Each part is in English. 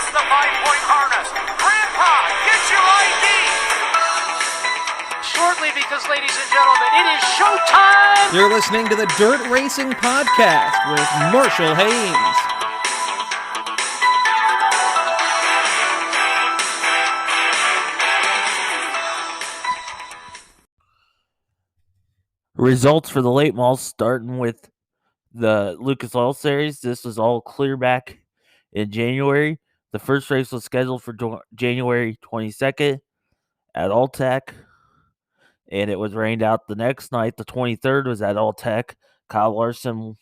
Pass the 5-point harness. Grandpa, get your ID. Shortly, because, ladies and gentlemen, it is showtime. You're listening to the Dirt Racing Podcast with Marshall Haynes. Results for the late models, starting with the Lucas Oil Series. This was all clear back in January. The first race was scheduled for January 22nd at Alltech, and it was rained out the next night. The 23rd was at Alltech. Kyle Larson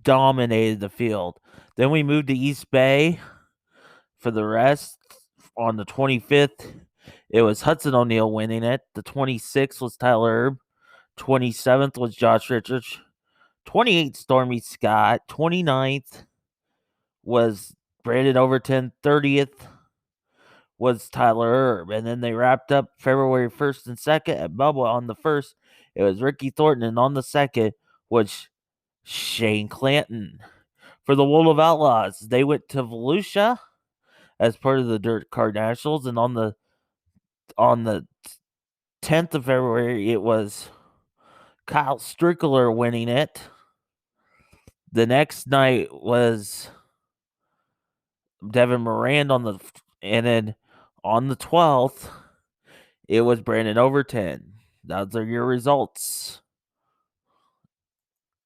dominated the field. Then we moved to East Bay for the rest. On the 25th, it was Hudson O'Neal winning it. The 26th was Tyler Erb. 27th was Josh Richards. 28th, Stormy Scott. 29th was Brandon Overton. 30th was Tyler Erb. And then they wrapped up February 1st and 2nd at Bubba. On the 1st, it was Ricky Thornton. And on the 2nd was Shane Clanton. For the World of Outlaws, they went to Volusia as part of the Dirt Car Nationals. And on the 10th of February, it was Kyle Strickler winning it. The next night was Devin Moran and then on the 12th, it was Brandon Overton. Those are your results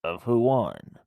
of who won.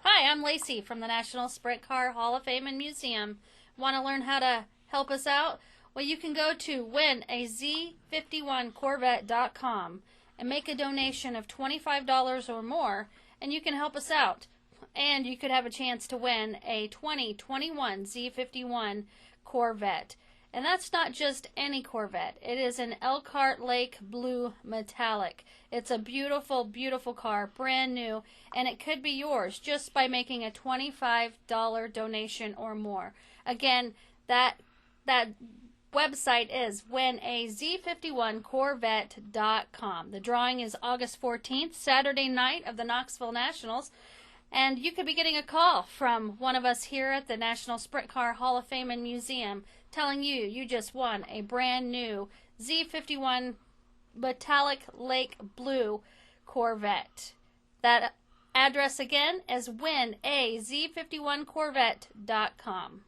Hi, I'm Lacey from the National Sprint Car Hall of Fame and Museum. Want to learn how to help us out? Well, you can go to winaz51corvette.com and make a donation of $25 or more, and you can help us out. And you could have a chance to win a 2021 Z51 Corvette. And that's not just any Corvette. It is an Elkhart Lake Blue Metallic. It's a beautiful, beautiful car, brand new, and it could be yours just by making a $25 donation or more. Again, that website is winaz51corvette.com. The drawing is August 14th, Saturday night of the Knoxville Nationals. And you could be getting a call from one of us here at the National Sprint Car Hall of Fame and Museum telling you just won a brand new Z51 Metallic Lake Blue Corvette. That address again is winaz51corvette.com.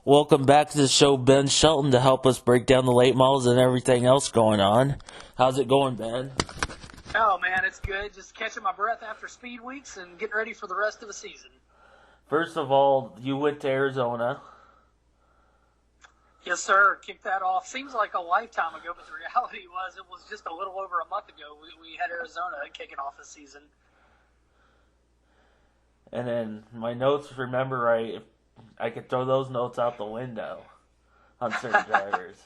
Welcome back to the show, Ben Shelton, to help us break down the late models and everything else going on. How's it going, Ben? Oh, man, it's good. Just catching my breath after speed weeks and getting ready for the rest of the season. First of all, you went to Arizona. Yes, sir. Kicked that off. Seems like a lifetime ago, but the reality was it was just a little over a month ago we had Arizona kicking off the season. And then my notes, remember right, I could throw those notes out the window on certain drivers.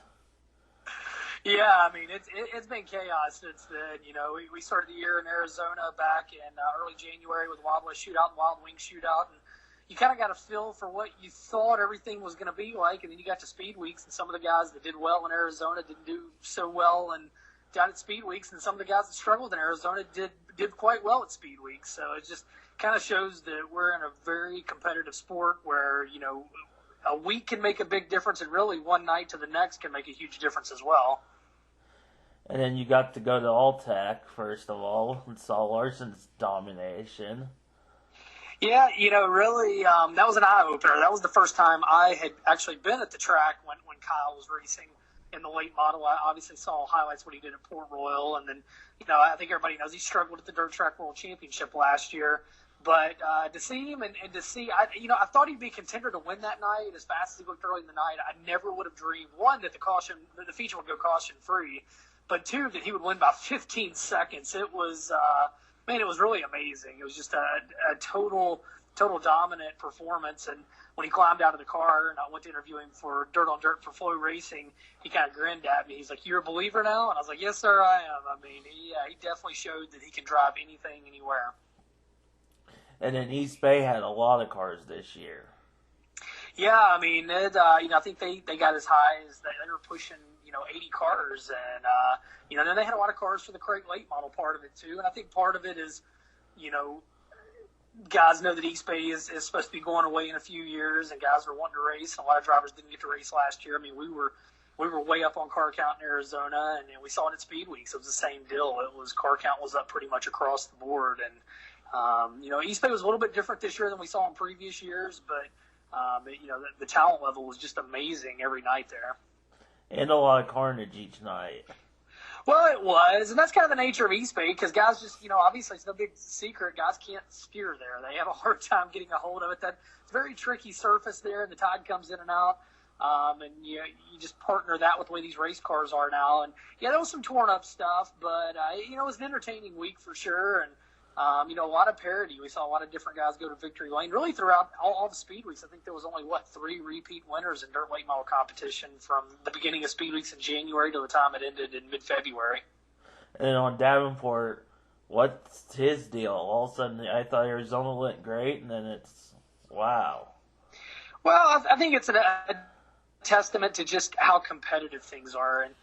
Yeah, I mean, it's been chaos since then. You know, we started the year in Arizona back in early January with Wobbler Shootout and Wild Wing Shootout, and you kind of got a feel for what you thought everything was going to be like, and then you got to speed weeks, and some of the guys that did well in Arizona didn't do so well and down at speed weeks, and some of the guys that struggled in Arizona did quite well at speed weeks. So it just kind of shows that we're in a very competitive sport where, you know, a week can make a big difference, and really one night to the next can make a huge difference as well. And then you got to go to Alltech, first of all, and saw Larson's domination. Yeah, you know, really, that was an eye-opener. That was the first time I had actually been at the track when Kyle was racing in the late model. I obviously saw highlights what he did at Port Royal, and then, you know, I think everybody knows he struggled at the Dirt Track World Championship last year. But to see him and to see, I thought he'd be a contender to win that night as fast as he looked early in the night. I never would have dreamed, one, that the feature would go caution-free, but two, that he would win by 15 seconds. It was, it was really amazing. It was just a total dominant performance. And when he climbed out of the car and I went to interview him for Dirt on Dirt for Flow Racing, he kind of grinned at me. He's like, "You're a believer now?" And I was like, "Yes, sir, I am." I mean, he definitely showed that he can drive anything, anywhere. And then East Bay had a lot of cars this year. Yeah, I mean, I think they got as high as they were pushing, 80 cars. And, then they had a lot of cars for the crate late model part of it too. And I think part of it is, guys know that East Bay is supposed to be going away in a few years, and guys are wanting to race. And a lot of drivers didn't get to race last year. I mean, we were way up on car count in Arizona, and we saw it at speedweeks. It was the same deal. Car count was up pretty much across the board. And, East Bay was a little bit different this year than we saw in previous years, but, the talent level was just amazing every night there. And a lot of carnage each night. Well, it was, and that's kind of the nature of East Bay, because guys just, obviously it's no big secret, guys can't steer there. They have a hard time getting a hold of it. That's a very tricky surface there, and the tide comes in and out. And you just partner that with the way these race cars are now. And, there was some torn up stuff, but, it was an entertaining week for sure. And, a lot of parity. We saw a lot of different guys go to victory lane. Really throughout all the speedweeks, I think there was only, 3 repeat winners in dirt late model competition from the beginning of speedweeks in January to the time it ended in mid-February. And on Davenport, what's his deal? All of a sudden, I thought Arizona looked great, and then it's, wow. Well, I think it's a testament to just how competitive things are. And,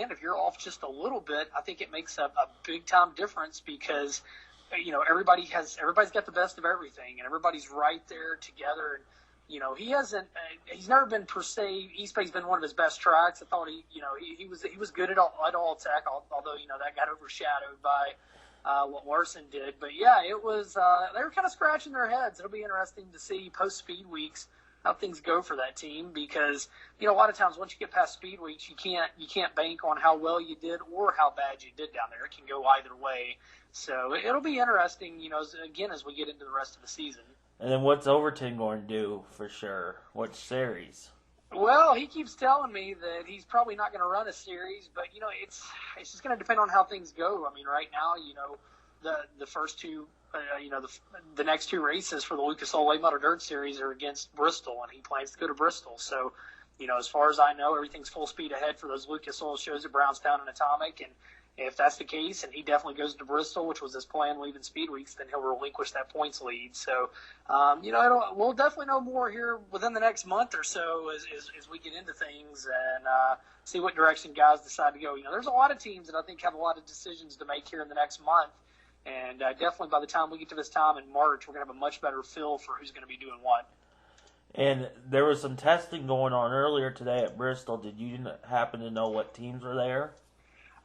if you're off just a little bit, I think it makes a big time difference because, everybody's got the best of everything and everybody's right there together. And, he's never been per se, East Bay's been one of his best tracks. I thought he was good at all tech, although, that got overshadowed by, what Larson did. But yeah, it was, they were kind of scratching their heads. It'll be interesting to see post speed weeks how things go for that team because, a lot of times once you get past speed weeks, you can't bank on how well you did or how bad you did down there. It can go either way. So it'll be interesting, as we get into the rest of the season. And then what's Overton going to do for sure? What series? Well, he keeps telling me that he's probably not going to run a series, but, it's just going to depend on how things go. I mean, right now, the first two, the next 2 races for the Lucas Oil Late Model Dirt Series are against Bristol, and he plans to go to Bristol. So, as far as I know, everything's full speed ahead for those Lucas Oil shows at Brownstown and Atomic. And if that's the case, and he definitely goes to Bristol, which was his plan leaving Speedweeks, then he'll relinquish that points lead. So, we'll definitely know more here within the next month or so as we get into things and see what direction guys decide to go. There's a lot of teams that I think have a lot of decisions to make here in the next month. And definitely by the time we get to this time in March, we're going to have a much better feel for who's going to be doing what. And there was some testing going on earlier today at Bristol. Did you happen to know what teams were there?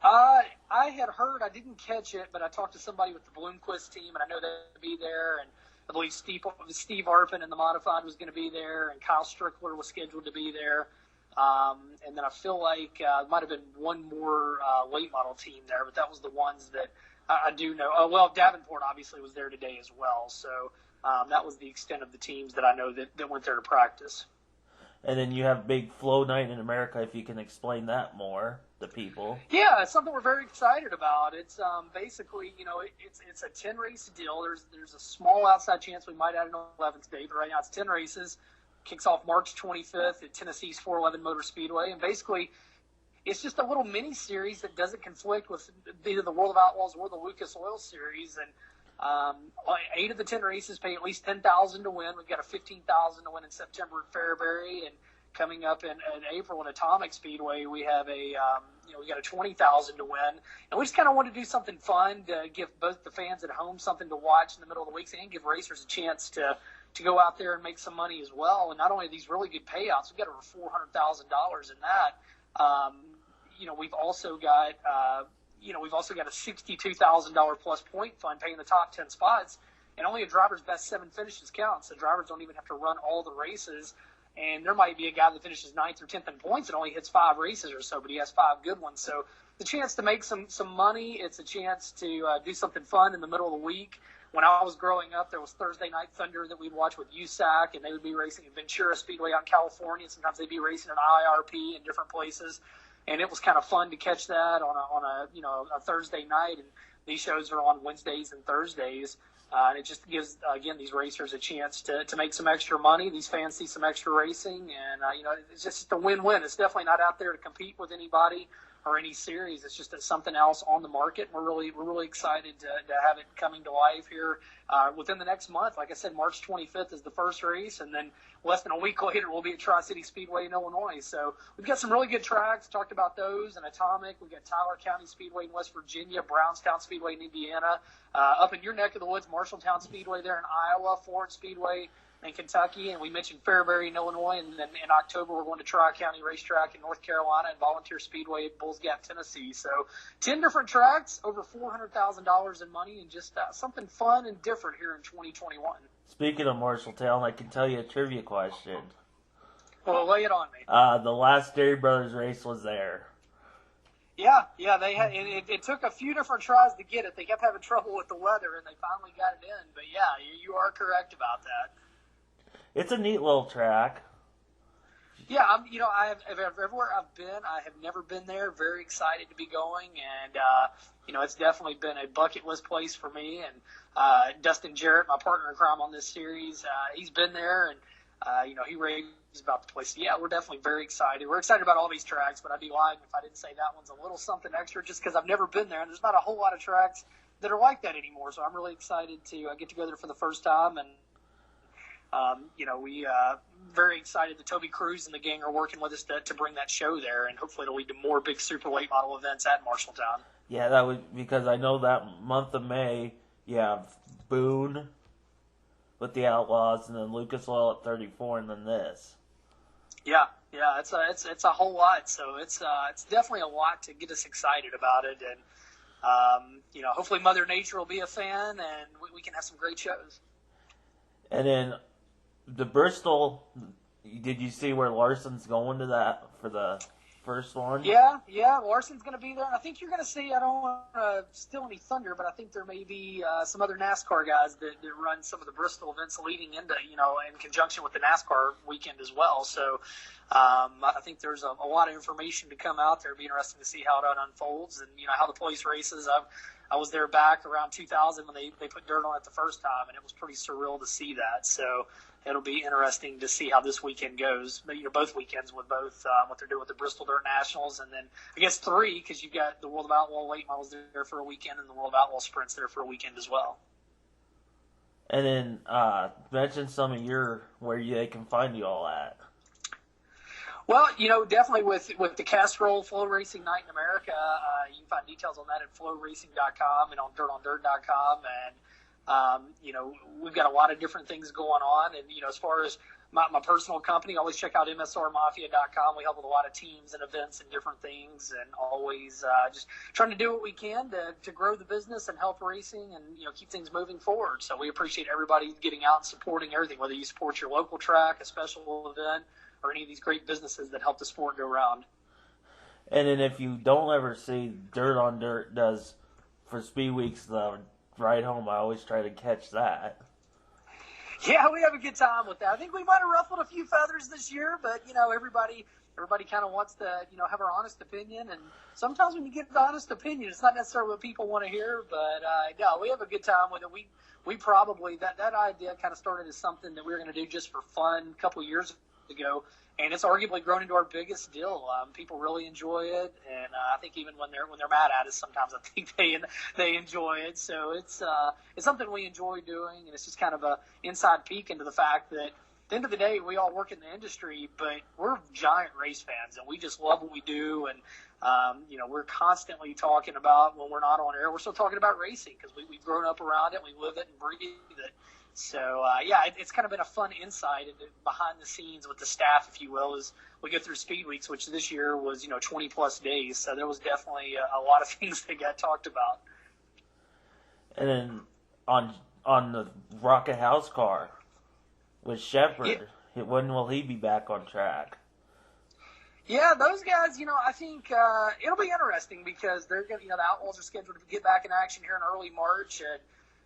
I had heard, I didn't catch it, but I talked to somebody with the Bloomquist team, and I know they'd be there. And I believe Steve Arpin in the Modified was going to be there, and Kyle Strickler was scheduled to be there. And then I feel like there might have been one more late model team there, but that was the ones that I do know. Oh, well, Davenport obviously was there today as well. So that was the extent of the teams that I know that went there to practice. And then you have Big Flow Night in America, if you can explain that more to people. Yeah, it's something we're very excited about. It's basically, it's a 10-race deal. There's a small outside chance we might add an 11th date, but right now it's 10 races. Kicks off March 25th at Tennessee's 411 Motor Speedway. And basically, it's just a little mini series that doesn't conflict with either the World of Outlaws or the Lucas Oil Series. And 8 of the 10 races pay at least $10,000 to win. We've got a $15,000 to win in September at Fairbury, and coming up in April at Atomic Speedway, we have we got a $20,000 to win. And we just kind of want to do something fun to give both the fans at home something to watch in the middle of the weeks and give racers a chance to go out there and make some money as well. And not only these really good payouts, we've got over $400,000 in that. We've also got a $62,000 plus point fund paying the top 10 spots, and only a driver's best 7 finishes count. So drivers don't even have to run all the races. And there might be a guy that finishes 9th or 10th in points and only hits 5 races or so, but he has 5 good ones. So the chance to make some money. It's a chance to do something fun in the middle of the week. When I was growing up, there was Thursday Night Thunder that we'd watch with USAC, and they would be racing at Ventura Speedway out in California. Sometimes they'd be racing at IRP in different places. And it was kind of fun to catch that on a Thursday night. And these shows are on Wednesdays and Thursdays. And it just gives, again, these racers a chance to make some extra money. These fans see some extra racing. And, it's just a win-win. It's definitely not out there to compete with anybody or any series. It's just something else on the market. We're really excited to have it coming to life here within the next month. Like I said, March 25th is the first race, and then less than a week later we'll be at Tri-City Speedway in Illinois. So we've got some really good tracks. Talked about those, and Atomic. We've got Tyler County Speedway in West Virginia, Brownstown Speedway in Indiana, up in your neck of the woods, Marshalltown Speedway there in Iowa, Florence Speedway in Kentucky, and we mentioned Fairbury in Illinois, and then in October we're going to Tri-County Racetrack in North Carolina and Volunteer Speedway at Bulls Gap, Tennessee. So 10 different tracks, over $400,000 in money, and just something fun and different here in 2021. Speaking of Marshalltown, I can tell you a trivia question. Well, lay it on me. The last Dairy Brothers race was there. Yeah, they had. It took a few different tries to get it. They kept having trouble with the weather, and they finally got it in. But yeah, you are correct about that. It's a neat little track. Yeah, everywhere I've been, I have never been there. Very excited to be going, and it's definitely been a bucket list place for me. And Dustin Jarrett, my partner in crime on this series, he's been there, and he raves about the place. So, yeah, we're definitely very excited. We're excited about all these tracks, but I'd be lying if I didn't say that one's a little something extra, just because I've never been there, and there's not a whole lot of tracks that are like that anymore. So I'm really excited to get to go there for the first time, and we very excited that Toby Cruz and the gang are working with us to bring that show there, and hopefully it'll lead to more big super late model events at Marshalltown. Yeah, that would, because I know that month of May you have Boone with the Outlaws, and then Lucas Oil at 34, and then this. Yeah, it's a whole lot. So it's definitely a lot to get us excited about it, and hopefully Mother Nature will be a fan, and we can have some great shows. And then the Bristol, did you see where Larson's going to that for the first one? Yeah, Larson's going to be there. And I think you're going to see, I don't want to steal any thunder, but I think there may be some other NASCAR guys that run some of the Bristol events leading into, in conjunction with the NASCAR weekend as well. So I think there's a lot of information to come out there. It'll be interesting to see how it unfolds and, how the place races. I was there back around 2000 when they put dirt on it the first time, and it was pretty surreal to see that. So it'll be interesting to see how this weekend goes. Both weekends with both what they're doing with the Bristol Dirt Nationals, and then I guess 3, because you've got the World of Outlaw late models there for a weekend, and the World of Outlaw sprints there for a weekend as well. And then mention some of where they can find you all at. Well, definitely with the Castrol Flow Racing Night in America, you can find details on that at flowracing.com and on dirtondirt.com. And, we've got a lot of different things going on. And, as far as my personal company, always check out msrmafia.com. We help with a lot of teams and events and different things, and always just trying to do what we can to grow the business and help racing and, keep things moving forward. So we appreciate everybody getting out and supporting everything, whether you support your local track, a special event, or any of these great businesses that help the sport go round. And then if you don't ever see Dirt on Dirt does for Speedweeks the ride home, I always try to catch that. Yeah, we have a good time with that. I think we might have ruffled a few feathers this year, but, everybody kind of wants to, have our honest opinion. And sometimes when you get the honest opinion, it's not necessarily what people want to hear, but, no, we have a good time with it. We probably, that idea kind of started as something that we were going to do just for fun a couple of years ago, and it's arguably grown into our biggest deal. People really enjoy it, and I think even when they're mad at us, sometimes I think they enjoy it. So it's something we enjoy doing, and it's just kind of a inside peek into the fact that at the end of the day, we all work in the industry, but we're giant race fans, and we just love what we do. And we're constantly talking about, when we're not on air, we're still talking about racing because we've grown up around it, we live it and breathe it. So, it's kind of been a fun insight behind the scenes with the staff, if you will, as we go through Speedweeks, which this year was, 20-plus days. So there was definitely a lot of things that got talked about. And then on the Rocket House car with Shepard, when will he be back on track? Yeah, those guys, I think it'll be interesting because they're going to, the Outlaws are scheduled to get back in action here in early March.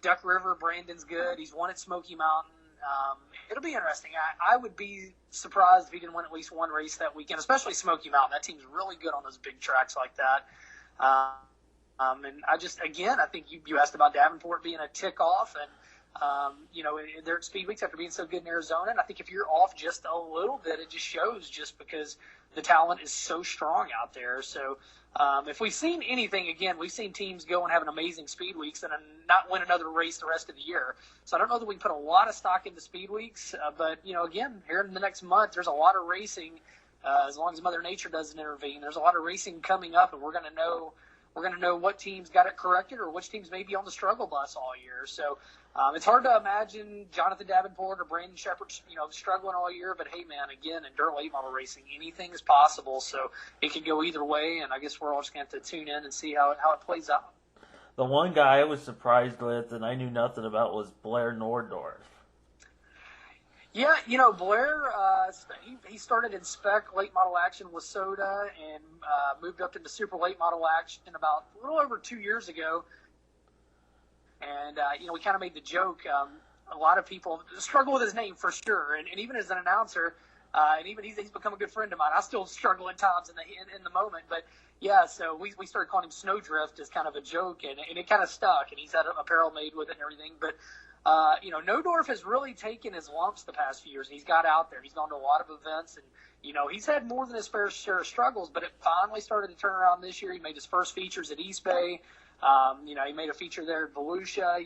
Duck River, Brandon's good. He's won at Smoky Mountain. It'll be interesting. I would be surprised if he didn't win at least one race that weekend, especially Smoky Mountain. That team's really good on those big tracks like that. And I think you asked about Davenport being a tick off, and they're at Speedweeks after being so good in Arizona. And I think if you're off just a little bit, it just shows, just because the talent is so strong out there. So if we've seen anything, again, we've seen teams go and have an amazing speed weeks and not win another race the rest of the year. So I don't know that we can put a lot of stock into speed weeks, but again, here in the next month, there's a lot of racing. As long as Mother Nature doesn't intervene, there's a lot of racing coming up, and we're going to know what teams got it corrected or which teams may be on the struggle bus all year. So it's hard to imagine Jonathan Davenport or Brandon Shepard, struggling all year. But hey, man, again, in dirt late model racing, anything is possible. So it could go either way, and I guess we're all just going to have to tune in and see how it plays out. The one guy I was surprised with and I knew nothing about was Blair Nordorf. Yeah, Blair, he started in spec late model action with Soda and moved up into super late model action about a little over 2 years ago. And, we kind of made the joke. A lot of people struggle with his name for sure. And even as an announcer, and even he's become a good friend of mine. I still struggle at times in the moment. But, yeah, so we started calling him Snowdrift as kind of a joke. And it kind of stuck. And he's had apparel made with it and everything. But, Nodorf has really taken his lumps the past few years. He's got out there. He's gone to a lot of events, and, he's had more than his fair share of struggles, but it finally started to turn around this year. He made his first features at East Bay. He made a feature there at Volusia.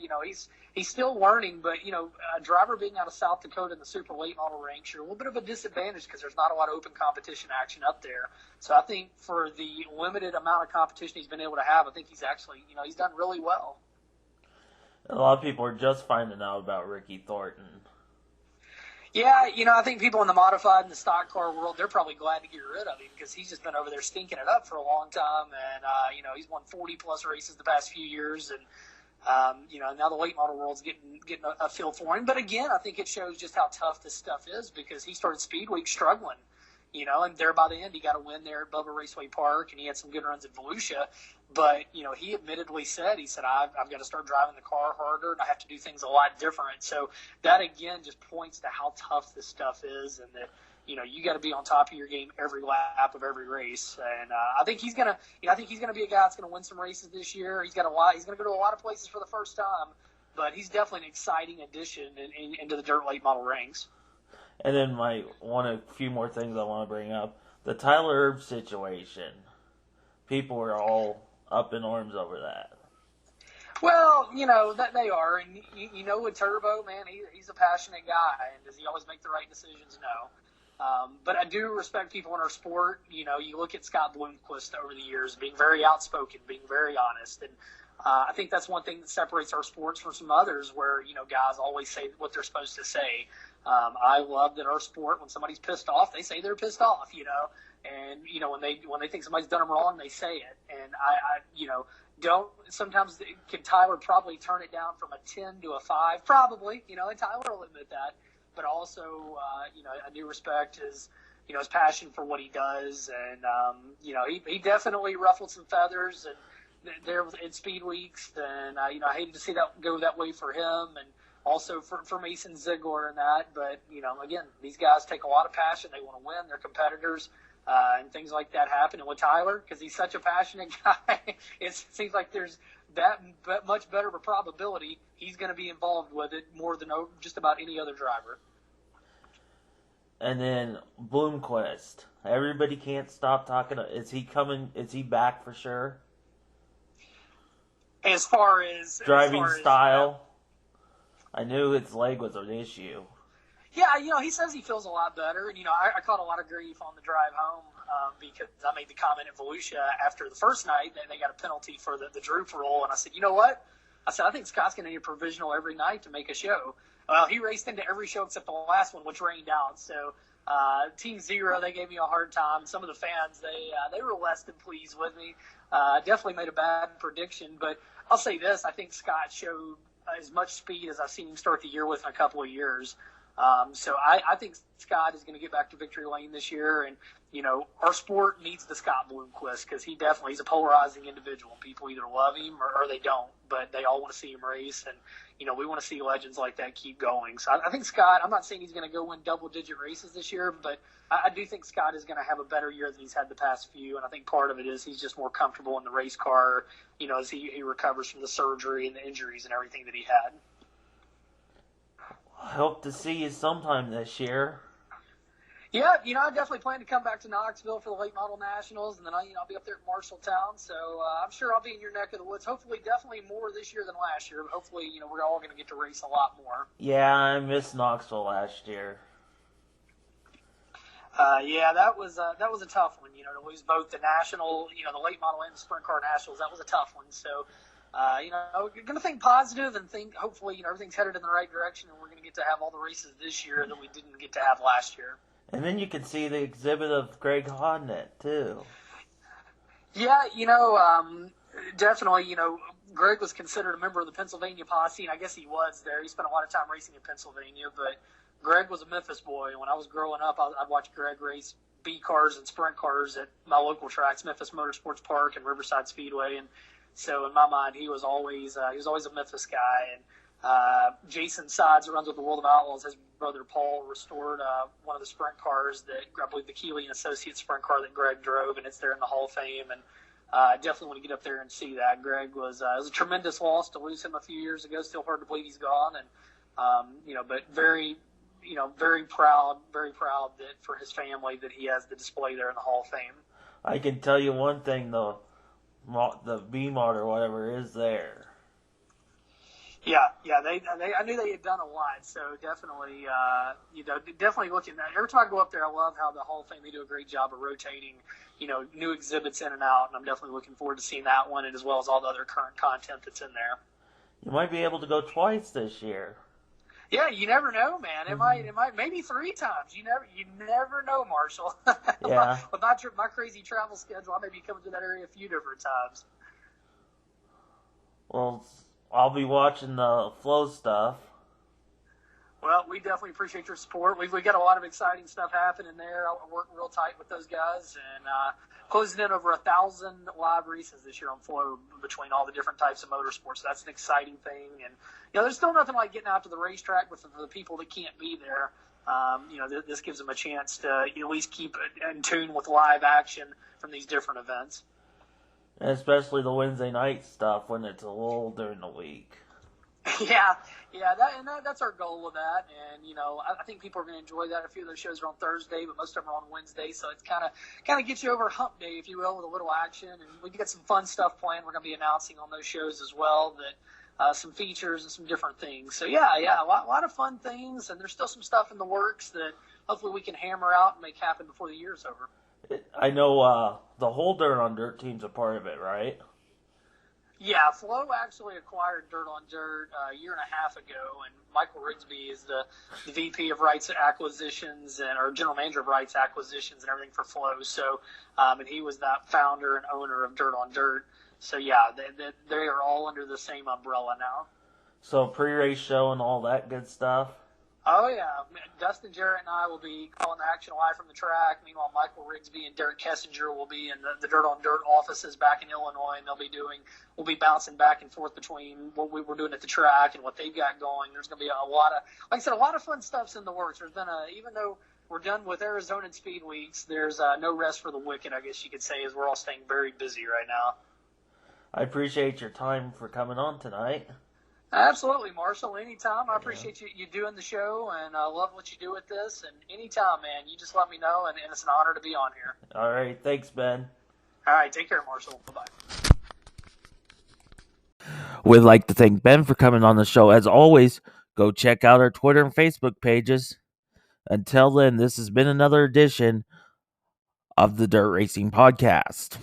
He's still learning, but, a driver being out of South Dakota in the super late model ranks, you're a little bit of a disadvantage because there's not a lot of open competition action up there. So I think for the limited amount of competition he's been able to have, I think he's actually, he's done really well. A lot of people are just finding out about Ricky Thornton. Yeah, I think people in the modified and the stock car world, they're probably glad to get rid of him because he's just been over there stinking it up for a long time. And, he's won 40-plus races the past few years. And, now the late model world's getting a feel for him. But, again, I think it shows just how tough this stuff is because he started Speed Week struggling. And there by the end, he got a win there at Bubba Raceway Park, and he had some good runs at Volusia. But, he admittedly said, I've got to start driving the car harder, and I have to do things a lot different. So that, again, just points to how tough this stuff is and that, you got to be on top of your game every lap of every race. And I think he's going to be a guy that's going to win some races this year. He's going to go to a lot of places for the first time, but he's definitely an exciting addition into the dirt late model ranks. And then a few more things I want to bring up. The Tyler Erb situation. People are all up in arms over that. Well, that they are. And, with Turbo, man, he's a passionate guy. And does he always make the right decisions? No. But I do respect people in our sport. You look at Scott Bloomquist over the years, being very outspoken, being very honest. And I think that's one thing that separates our sports from some others where, guys always say what they're supposed to say. I love that our sport, when somebody's pissed off, they say they're pissed off, and, when they think somebody's done them wrong, they say it. And sometimes can Tyler probably turn it down from a 10 to a 5? Probably, and Tyler will admit that. But also, I do respect his passion for what he does. And, he definitely ruffled some feathers and there in Speed Weeks. And, I hated to see that go that way for him. And, also for Mason Ziegler and that. But, again, these guys take a lot of passion. They want to win. They're competitors, and things like that happen. And with Tyler, because he's such a passionate guy, it seems like there's that much better of a probability he's going to be involved with it more than just about any other driver. And then Bloomquist. Everybody can't stop talking. Is he coming? Is he back for sure? As far as driving style? I knew his leg was an issue. Yeah, he says he feels a lot better. And, I caught a lot of grief on the drive home because I made the comment at Volusia after the first night that they got a penalty for the droop rule. And I said, you know what? I think Scott's going to need a provisional every night to make a show. Well, he raced into every show except the last one, which rained out. So Team Zero, they gave me a hard time. Some of the fans, they were less than pleased with me. Definitely made a bad prediction. But I'll say this. I think Scott showed as much speed as I've seen him start the year with in a couple of years. So I think Scott is going to get back to victory lane this year. And, our sport needs the Scott Bloomquist because he's a polarizing individual. People either love him or they don't, but they all want to see him race. And, we want to see legends like that keep going. So I think Scott, I'm not saying he's going to go win double-digit races this year, but I do think Scott is going to have a better year than he's had the past few. And I think part of it is he's just more comfortable in the race car, as he recovers from the surgery and the injuries and everything that he had. I hope to see you sometime this year. Yeah, I definitely plan to come back to Knoxville for the Late Model Nationals, and then I'll be up there at Marshalltown. So I'm sure I'll be in your neck of the woods. Hopefully, definitely more this year than last year. But hopefully, we're all going to get to race a lot more. Yeah, I missed Knoxville last year. Yeah, that was a tough one. To lose both the national, the late model and the sprint car nationals, that was a tough one. So, you're going to think positive and think hopefully, everything's headed in the right direction, and we're going to get to have all the races this year that we didn't get to have last year. And then you can see the exhibit of Greg Hodnett too. Yeah, definitely. Greg was considered a member of the Pennsylvania posse, and I guess he was there. He spent a lot of time racing in Pennsylvania, but Greg was a Memphis boy. When I was growing up, I'd watch Greg race B cars and sprint cars at my local tracks, Memphis Motorsports Park and Riverside Speedway. And so in my mind, he was always a Memphis guy. And Jason Sides, that runs with the World of Outlaws, his brother Paul restored one of the sprint cars that I believe the Keeley and Associates sprint car that Greg drove, and it's there in the Hall of Fame. And I definitely want to get up there and see that. Greg was it was a tremendous loss to lose him a few years ago. Still hard to believe he's gone, and but very proud that for his family that he has the display there in the Hall of Fame. I can tell you one thing though, the B-Mod or whatever is there. Yeah, I knew they had done a lot, so definitely, definitely looking at every time I go up there, I love how the Hall of Fame, they do a great job of rotating, new exhibits in and out, and I'm definitely looking forward to seeing that one, and as well as all the other current content that's in there. You might be able to go twice this year. Yeah, you never know, man. It might, maybe 3 times. You never know, Marshall. Yeah. With my crazy travel schedule, I may be coming to that area a few different times. Well, I'll be watching the Flow stuff. Well, we definitely appreciate your support. We've got a lot of exciting stuff happening there. I work real tight with those guys, and closing in over 1,000 live races this year on Flow between all the different types of motorsports. So that's an exciting thing, and there's still nothing like getting out to the racetrack with the people that can't be there. This gives them a chance to at least keep in tune with live action from these different events. And especially the Wednesday night stuff when it's a little during the week. Yeah, that's our goal with that, and I think people are going to enjoy that. A few of those shows are on Thursday, but most of them are on Wednesday, so it's kind of gets you over hump day, if you will, with a little action, and we get some fun stuff planned. We're going to be announcing on those shows as well that some features and some different things. So yeah, a lot of fun things, and there's still some stuff in the works that hopefully we can hammer out and make happen before the year's over. I know the whole Dirt on Dirt team's a part of it, right? Yeah, Flow actually acquired Dirt on Dirt a year and a half ago, and Michael Rigsby is the VP of Rights Acquisitions or General Manager of Rights Acquisitions and everything for Flow. So, and he was that founder and owner of Dirt on Dirt. So yeah, they are all under the same umbrella now. So pre-race show and all that good stuff. Oh, yeah. Dustin Jarrett and I will be calling the action live from the track. Meanwhile, Michael Rigsby and Derek Kessinger will be in the Dirt on Dirt offices back in Illinois, and we'll be bouncing back and forth between what we were doing at the track and what they've got going. There's going to be a lot of fun stuff's in the works. There's been even though we're done with Arizona and speedweeks, there's no rest for the wicked, I guess you could say, as we're all staying very busy right now. I appreciate your time for coming on tonight. Absolutely, Marshall. Anytime. I appreciate you doing the show, and I love what you do with this. And anytime, man, you just let me know, and it's an honor to be on here. All right. Thanks, Ben. All right. Take care, Marshall. Bye-bye. We'd like to thank Ben for coming on the show. As always, go check out our Twitter and Facebook pages. Until then, this has been another edition of the Dirt Racing Podcast.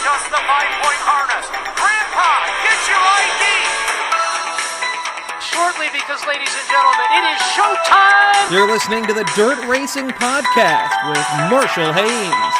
Adjust the 5-point harness. Grandpa, get your ID! Shortly, because, ladies and gentlemen, it is showtime! You're listening to the Dirt Racing Podcast with Marshall Haynes.